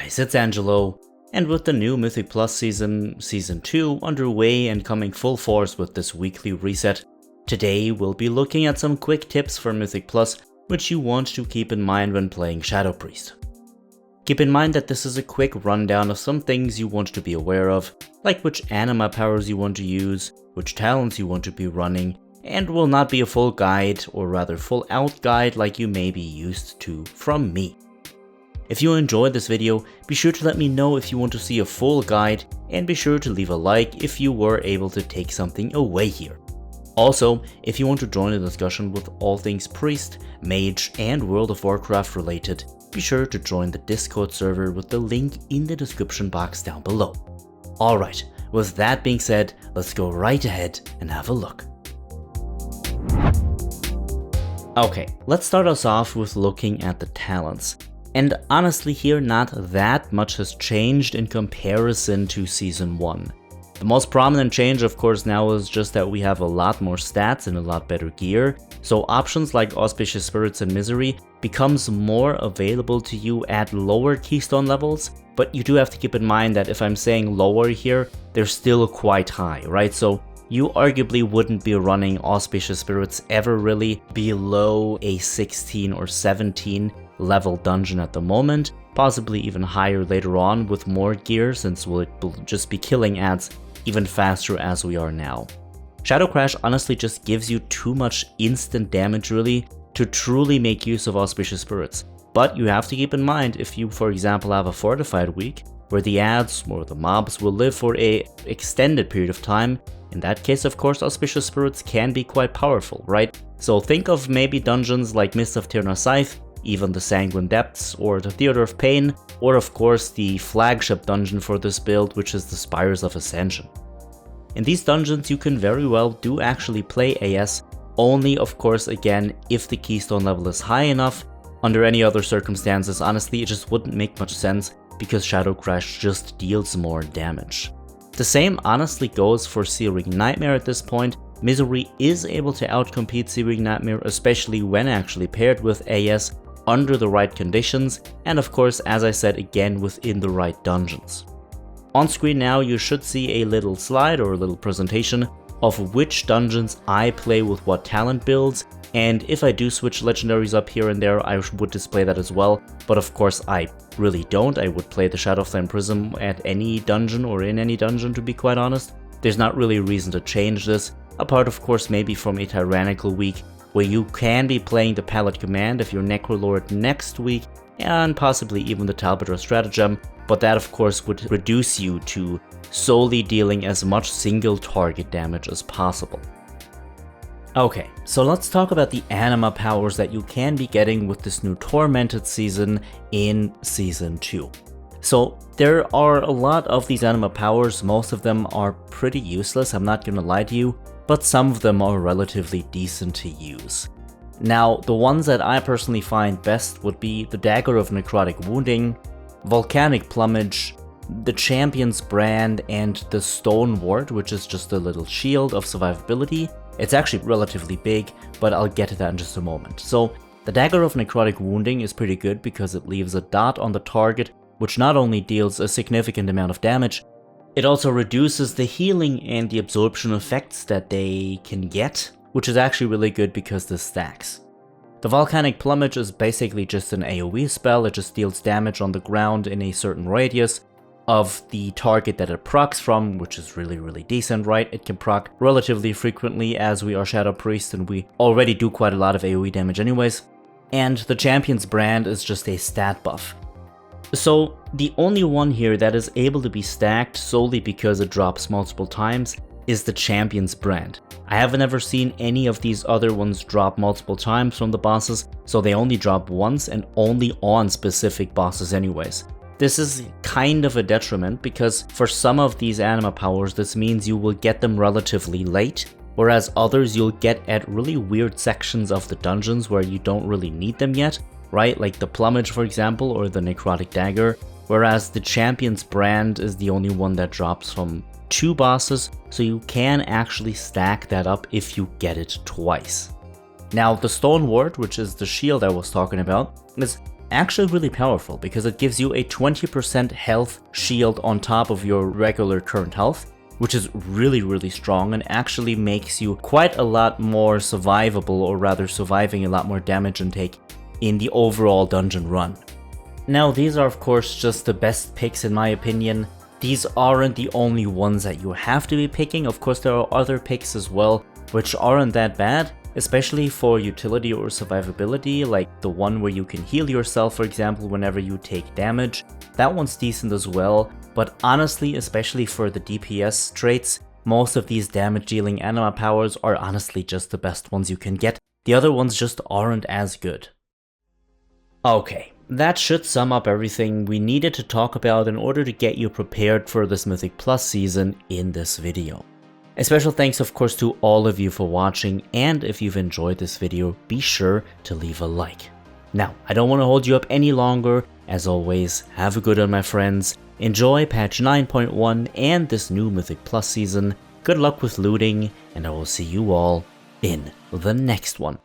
guys, it's Angelo, and with the new Mythic Plus Season 2 underway and coming full force with this weekly reset, today we'll be looking at some quick tips for Mythic Plus which you want to keep in mind when playing Shadow Priest. Keep in mind that this is a quick rundown of some things you want to be aware of, like which Anima Powers you want to use, which talents you want to be running, and will not be a full guide, or rather full out guide like you may be used to from me. If you enjoyed this video, be sure to let me know if you want to see a full guide, and be sure to leave a like if you were able to take something away here. Also, if you want to join the discussion with all things Priest, Mage, and World of Warcraft related, be sure to join the Discord server with the link in the description box down below. Alright, with that being said, let's go right ahead and have a look. Okay, let's start us off with looking at the talents. And honestly here, not that much has changed in comparison to Season 1. The most prominent change of course now is just that we have a lot more stats and a lot better gear, so options like Auspicious Spirits and Misery becomes more available to you at lower keystone levels, but you do have to keep in mind that if I'm saying lower here, they're still quite high, right? So you arguably wouldn't be running Auspicious Spirits ever really below a 16 or 17 level dungeon at the moment, possibly even higher later on with more gear, since we'll just be killing ads even faster as we are now. Shadow Crash honestly just gives you too much instant damage really to truly make use of Auspicious Spirits, but you have to keep in mind if you for example have a fortified week where the ads or the mobs will live for a extended period of time. In that case of course Auspicious Spirits can be quite powerful, right? So think of maybe dungeons like Mist of Tirna Scythe, even the Sanguine Depths or the Theater of Pain, or of course the flagship dungeon for this build, which is the Spires of Ascension. In these dungeons you can very well do actually play AS, only of course again if the keystone level is high enough. Under any other circumstances honestly it just wouldn't make much sense because Shadow Crash just deals more damage. The same honestly goes for Searing Nightmare at this point. Misery is able to outcompete Searing Nightmare, especially when actually paired with AS under the right conditions, and of course as I said again within the right dungeons. On screen now you should see a little slide or a little presentation of which dungeons I play with what talent builds, and if I do switch legendaries up here and there I would display that as well, but of course I really don't. I would play the Shadowflame Prism at any dungeon or in any dungeon, to be quite honest. There's not really a reason to change this, apart of course maybe from a Tyrannical week where you can be playing the Palette Command if you're Necrolord next week, and possibly even the Talbot or Stratagem, but that of course would reduce you to solely dealing as much single target damage as possible. Okay, so let's talk about the Anima Powers that you can be getting with this new Tormented season in Season 2. So there are a lot of these Anima Powers, most of them are pretty useless, I'm not gonna lie to you, but some of them are relatively decent to use. Now, the ones that I personally find best would be the Dagger of Necrotic Wounding, Volcanic Plumage, the Champion's Brand, and the Stone Ward, which is just a little shield of survivability. It's actually relatively big, but I'll get to that in just a moment. So, the Dagger of Necrotic Wounding is pretty good because it leaves a dot on the target, which not only deals a significant amount of damage, it also reduces the healing and the absorption effects that they can get, which is actually really good because this stacks. The Volcanic Plumage is basically just an AoE spell, it just deals damage on the ground in a certain radius of the target that it procs from, which is really decent, right? It can proc relatively frequently as we are Shadow Priest and we already do quite a lot of AoE damage anyways. And the Champion's Brand is just a stat buff. So the only one here that is able to be stacked solely because it drops multiple times is the Champion's Brand. I haven't ever seen any of these other ones drop multiple times from the bosses, so they only drop once and only on specific bosses anyways. This is kind of a detriment because for some of these Anima Powers this means you will get them relatively late, whereas others you'll get at really weird sections of the dungeons where you don't really need them yet, right? Like the Plumage for example, or the Necrotic Dagger, whereas the Champion's Brand is the only one that drops from 2 bosses, so you can actually stack that up if you get it twice. Now the Stone Ward, which is the shield I was talking about, is actually really powerful because it gives you a 20% health shield on top of your regular current health, which is really strong and actually makes you quite a lot more survivable, or rather surviving a lot more damage intake in the overall dungeon run. Now, these are of course just the best picks in my opinion. These aren't the only ones that you have to be picking. Of course, there are other picks as well, which aren't that bad, especially for utility or survivability, like the one where you can heal yourself, for example, whenever you take damage. That one's decent as well, but honestly, especially for the DPS traits, most of these damage dealing anima powers are honestly just the best ones you can get. The other ones just aren't as good. Okay, that should sum up everything we needed to talk about in order to get you prepared for this Mythic Plus season in this video. A special thanks of course to all of you for watching, and if you've enjoyed this video, be sure to leave a like. Now, I don't want to hold you up any longer. As always, have a good one my friends, enjoy patch 9.1 and this new Mythic Plus season, good luck with looting, and I will see you all in the next one.